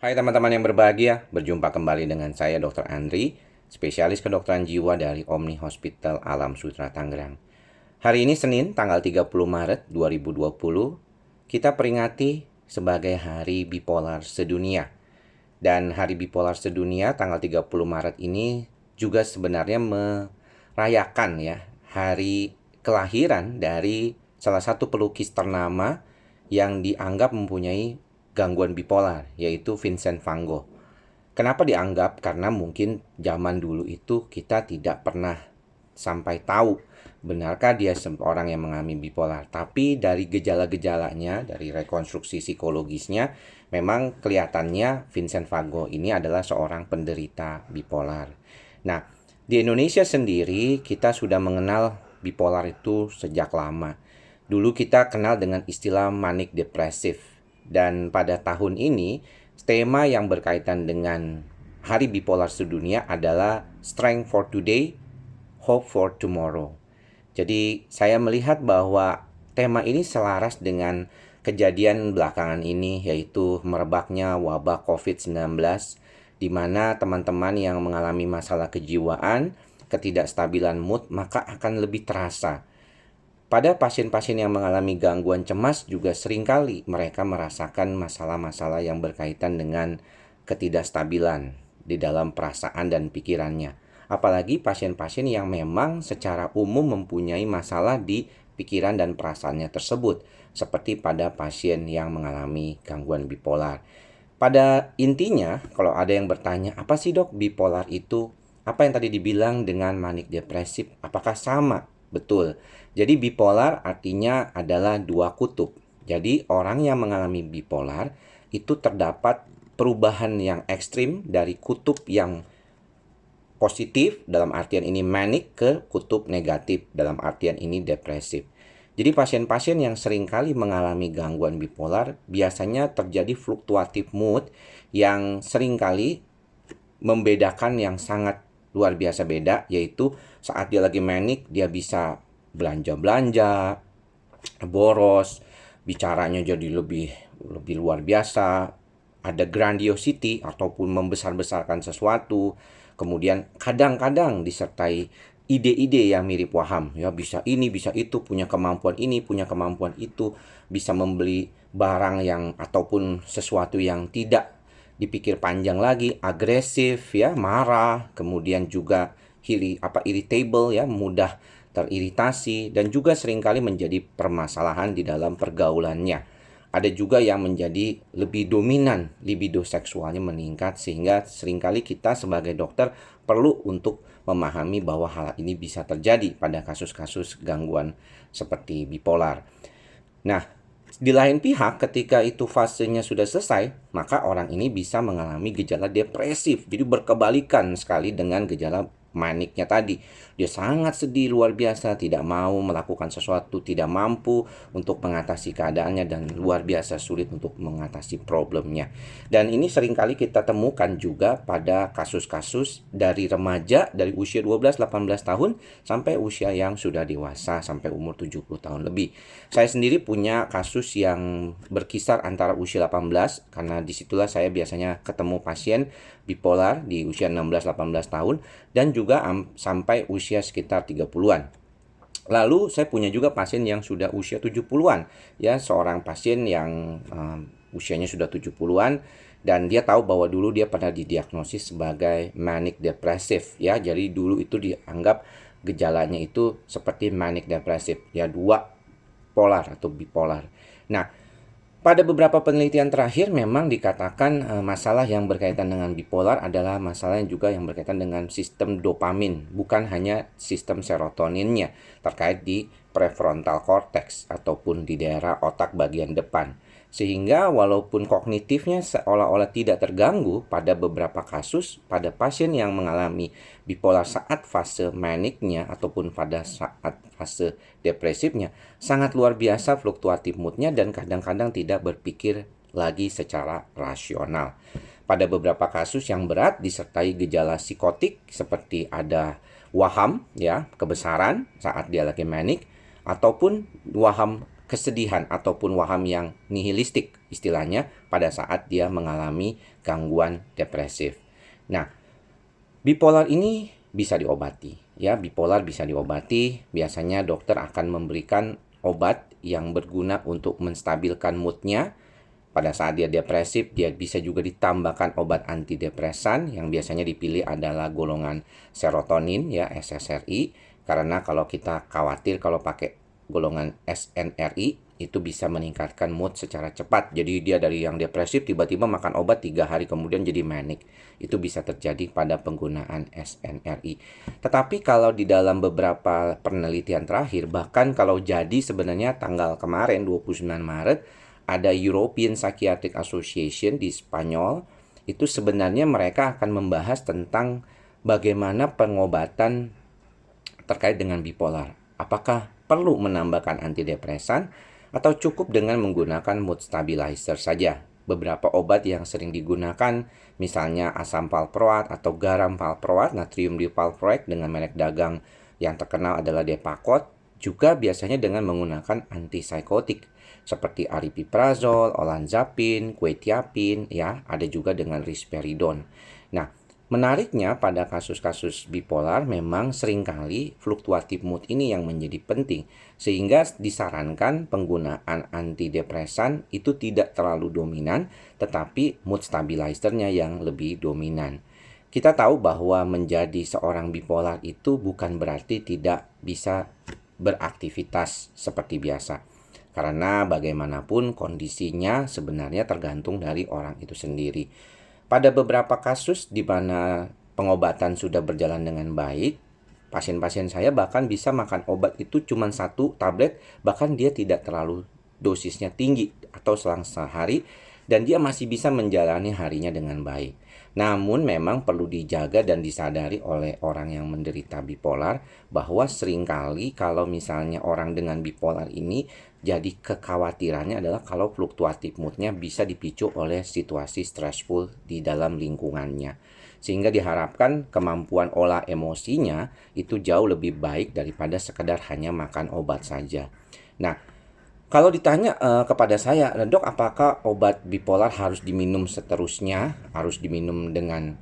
Hai teman-teman yang berbahagia, berjumpa kembali dengan saya Dr. Andri, spesialis kedokteran jiwa dari Omni Hospital Alam Sutera Tangerang. Hari ini Senin, tanggal 30 Maret 2020, kita peringati sebagai Hari Bipolar Sedunia. Dan Hari Bipolar Sedunia tanggal 30 Maret ini juga sebenarnya merayakan ya hari kelahiran dari salah satu pelukis ternama yang dianggap mempunyai gangguan bipolar, yaitu Vincent van Gogh. Kenapa dianggap? Karena mungkin zaman dulu itu kita tidak pernah sampai tahu benarkah dia seorang yang mengalami bipolar. Tapi dari gejala-gejalanya, dari rekonstruksi psikologisnya, memang kelihatannya Vincent van Gogh ini adalah seorang penderita bipolar. Nah, di Indonesia sendiri kita sudah mengenal bipolar itu sejak lama. Dulu kita kenal dengan istilah manic depresif. Dan pada tahun ini, tema yang berkaitan dengan Hari Bipolar Sedunia adalah Strength for Today, Hope for Tomorrow. Jadi saya melihat bahwa tema ini selaras dengan kejadian belakangan ini, yaitu merebaknya wabah COVID-19, di mana teman-teman yang mengalami masalah kejiwaan, ketidakstabilan mood, maka akan lebih terasa. Pada pasien-pasien yang mengalami gangguan cemas juga seringkali mereka merasakan masalah-masalah yang berkaitan dengan ketidakstabilan di dalam perasaan dan pikirannya. Apalagi pasien-pasien yang memang secara umum mempunyai masalah di pikiran dan perasaannya tersebut, seperti pada pasien yang mengalami gangguan bipolar. Pada intinya, kalau ada yang bertanya, apa sih dok bipolar itu? Apa yang tadi dibilang dengan manic depresif? Apakah sama? Betul. Jadi bipolar artinya adalah dua kutub. Jadi orang yang mengalami bipolar itu terdapat perubahan yang ekstrim dari kutub yang positif dalam artian ini manic ke kutub negatif dalam artian ini depresif. Jadi pasien-pasien yang seringkali mengalami gangguan bipolar biasanya terjadi fluktuatif mood yang seringkali membedakan yang sangat luar biasa beda, yaitu saat dia lagi manic dia bisa belanja-belanja, boros, bicaranya jadi lebih luar biasa, ada grandiosity ataupun membesar-besarkan sesuatu. Kemudian kadang-kadang disertai ide-ide yang mirip waham, ya bisa ini, bisa itu, punya kemampuan ini, punya kemampuan itu, bisa membeli barang yang ataupun sesuatu yang tidak dipikir panjang lagi, agresif ya, marah, kemudian juga irritable ya, mudah teriritasi, dan juga seringkali menjadi permasalahan di dalam pergaulannya. Ada juga yang menjadi lebih dominan, libido seksualnya meningkat, sehingga seringkali kita sebagai dokter perlu untuk memahami bahwa hal ini bisa terjadi pada kasus-kasus gangguan seperti bipolar. Nah, di lain pihak, ketika itu fasenya sudah selesai, maka orang ini bisa mengalami gejala depresif. Jadi berkebalikan sekali dengan gejala maniknya tadi. Dia sangat sedih luar biasa, tidak mau melakukan sesuatu, tidak mampu untuk mengatasi keadaannya, dan luar biasa sulit untuk mengatasi problemnya. Dan ini seringkali kita temukan juga pada kasus-kasus dari remaja dari usia 12-18 tahun sampai usia yang sudah dewasa sampai umur 70 tahun lebih. Saya sendiri punya kasus yang berkisar antara usia 18, karena disitulah saya biasanya ketemu pasien bipolar di usia 16-18 tahun, dan juga sampai usia sekitar 30-an. Lalu saya punya juga pasien yang sudah usia 70-an, ya, seorang pasien yang usianya sudah 70-an, dan dia tahu bahwa dulu dia pernah didiagnosis sebagai manic depresif, ya. Jadi dulu itu dianggap gejalanya itu seperti manic depresif, ya, dua polar atau bipolar. Nah, pada beberapa penelitian terakhir memang dikatakan masalah yang berkaitan dengan bipolar adalah masalah yang juga yang berkaitan dengan sistem dopamin, bukan hanya sistem serotoninnya terkait di prefrontal cortex ataupun di daerah otak bagian depan. Sehingga walaupun kognitifnya seolah-olah tidak terganggu pada beberapa kasus, pada pasien yang mengalami bipolar saat fase maniknya ataupun pada saat fase depresifnya, sangat luar biasa fluktuatif moodnya dan kadang-kadang tidak berpikir lagi secara rasional. Pada beberapa kasus yang berat disertai gejala psikotik seperti ada waham, ya, kebesaran saat dia lagi manik, ataupun waham kesedihan ataupun waham yang nihilistik istilahnya pada saat dia mengalami gangguan depresif. Nah, bipolar ini bisa diobati. Ya, bipolar bisa diobati. Biasanya dokter akan memberikan obat yang berguna untuk menstabilkan moodnya. Pada saat dia depresif, dia bisa juga ditambahkan obat antidepresan yang biasanya dipilih adalah golongan serotonin ya, SSRI. Karena kalau kita khawatir kalau pakai golongan SNRI itu bisa meningkatkan mood secara cepat. Jadi dia dari yang depresif tiba-tiba makan obat 3 hari kemudian jadi manic. Itu bisa terjadi pada penggunaan SNRI. Tetapi kalau di dalam beberapa penelitian terakhir, bahkan kalau jadi sebenarnya tanggal kemarin 29 Maret ada European Psychiatric Association di Spanyol, itu sebenarnya mereka akan membahas tentang bagaimana pengobatan terkait dengan bipolar. Apakah perlu menambahkan antidepresan atau cukup dengan menggunakan mood stabilizer saja? Beberapa obat yang sering digunakan misalnya asam valproat atau garam valproat, natrium divalproate dengan merek dagang yang terkenal adalah Depakote, juga biasanya dengan menggunakan antipsikotik seperti aripiprazol, olanzapine, quetiapine, ya, ada juga dengan risperidon. Nah, menariknya pada kasus-kasus bipolar memang seringkali fluktuatif mood ini yang menjadi penting, sehingga disarankan penggunaan antidepresan itu tidak terlalu dominan, tetapi mood stabilizer-nya yang lebih dominan. Kita tahu bahwa menjadi seorang bipolar itu bukan berarti tidak bisa beraktivitas seperti biasa. Karena bagaimanapun kondisinya sebenarnya tergantung dari orang itu sendiri. Pada beberapa kasus di mana pengobatan sudah berjalan dengan baik, pasien-pasien saya bahkan bisa makan obat itu cuma 1 tablet, bahkan dia tidak terlalu dosisnya tinggi atau selang sehari, dan dia masih bisa menjalani harinya dengan baik. Namun memang perlu dijaga dan disadari oleh orang yang menderita bipolar bahwa seringkali kalau misalnya orang dengan bipolar ini jadi kekhawatirannya adalah kalau fluktuatif moodnya bisa dipicu oleh situasi stressful di dalam lingkungannya. Sehingga diharapkan kemampuan olah emosinya itu jauh lebih baik daripada sekedar hanya makan obat saja. Nah, kalau ditanya kepada saya, dok, apakah obat bipolar harus diminum seterusnya, harus diminum dengan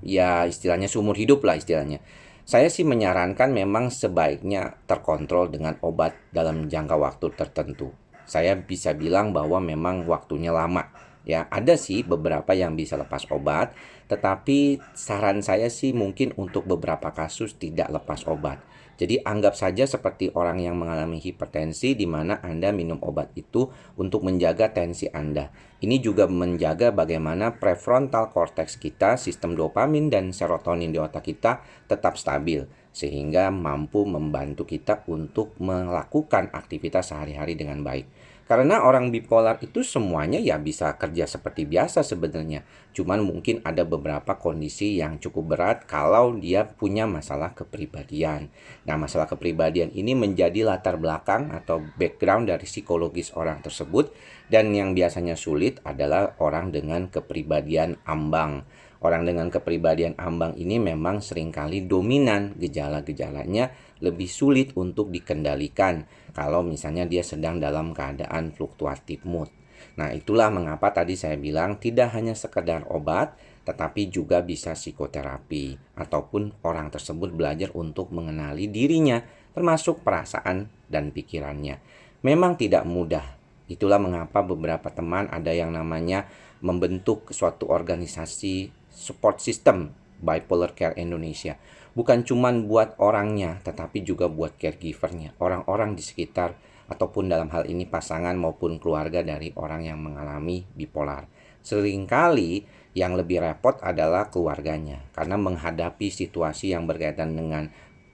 ya istilahnya seumur hidup lah istilahnya. Saya sih menyarankan memang sebaiknya terkontrol dengan obat dalam jangka waktu tertentu. Saya bisa bilang bahwa memang waktunya lama. Ya, ada sih beberapa yang bisa lepas obat, tetapi saran saya sih mungkin untuk beberapa kasus tidak lepas obat. Jadi anggap saja seperti orang yang mengalami hipertensi di mana Anda minum obat itu untuk menjaga tensi Anda. Ini juga menjaga bagaimana prefrontal cortex kita, sistem dopamin dan serotonin di otak kita tetap stabil sehingga mampu membantu kita untuk melakukan aktivitas sehari-hari dengan baik. Karena orang bipolar itu semuanya ya bisa kerja seperti biasa sebenarnya. Cuman mungkin ada beberapa kondisi yang cukup berat kalau dia punya masalah kepribadian. Nah, masalah kepribadian ini menjadi latar belakang atau background dari psikologis orang tersebut. Dan yang biasanya sulit adalah orang dengan kepribadian ambang. Orang dengan kepribadian ambang ini memang seringkali dominan, gejala-gejalanya lebih sulit untuk dikendalikan kalau misalnya dia sedang dalam keadaan fluktuatif mood. Nah, itulah mengapa tadi saya bilang tidak hanya sekedar obat, tetapi juga bisa psikoterapi ataupun orang tersebut belajar untuk mengenali dirinya, termasuk perasaan dan pikirannya. Memang tidak mudah. Itulah mengapa beberapa teman ada yang namanya membentuk suatu organisasi support system Bipolar Care Indonesia. Bukan cuma buat orangnya, tetapi juga buat caregivernya, orang-orang di sekitar ataupun dalam hal ini pasangan maupun keluarga dari orang yang mengalami bipolar. Seringkali yang lebih repot adalah keluarganya, karena menghadapi situasi yang berkaitan dengan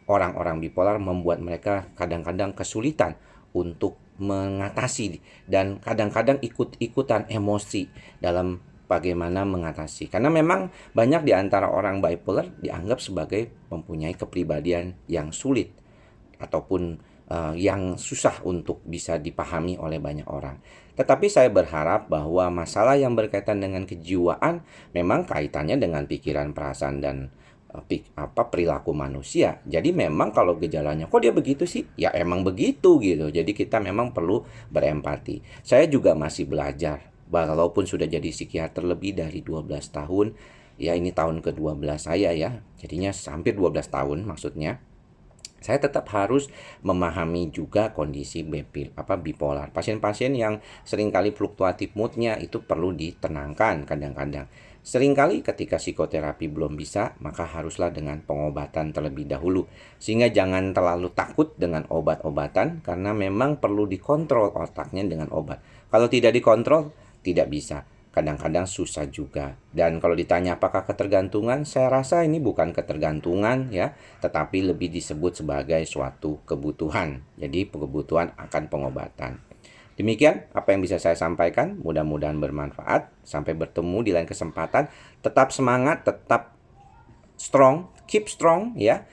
orang-orang bipolar membuat mereka kadang-kadang kesulitan untuk mengatasi dan kadang-kadang ikut-ikutan emosi dalam bagaimana mengatasi. Karena memang banyak di antara orang bipolar dianggap sebagai mempunyai kepribadian yang sulit ataupun yang susah untuk bisa dipahami oleh banyak orang. Tetapi saya berharap bahwa masalah yang berkaitan dengan kejiwaan memang kaitannya dengan pikiran, perasaan, dan perilaku manusia. Jadi memang kalau gejalanya kok dia begitu sih? Ya emang begitu gitu. Jadi kita memang perlu berempati. Saya juga masih belajar. Walaupun sudah jadi psikiater lebih dari 12 tahun, ya ini tahun ke-12 saya ya. Jadinya hampir 12 tahun maksudnya. Saya tetap harus memahami juga kondisi bipolar. Pasien-pasien yang seringkali fluktuatif moodnya itu perlu ditenangkan kadang-kadang. Seringkali ketika psikoterapi belum bisa, maka haruslah dengan pengobatan terlebih dahulu. Sehingga jangan terlalu takut dengan obat-obatan karena memang perlu dikontrol otaknya dengan obat. Kalau tidak dikontrol, tidak bisa. Kadang-kadang susah juga. Dan kalau ditanya apakah ketergantungan, saya rasa ini bukan ketergantungan ya, tetapi lebih disebut sebagai suatu kebutuhan. Jadi kebutuhan akan pengobatan. Demikian apa yang bisa saya sampaikan, mudah-mudahan bermanfaat. Sampai bertemu di lain kesempatan. Tetap semangat, tetap strong, keep strong ya.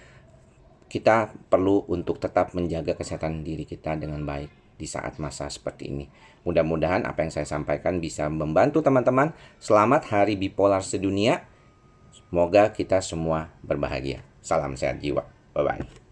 Kita perlu untuk tetap menjaga kesehatan diri kita dengan baik di saat masa seperti ini. Mudah-mudahan apa yang saya sampaikan bisa membantu teman-teman. Selamat Hari Bipolar Sedunia. Semoga kita semua berbahagia. Salam sehat jiwa. Bye-bye.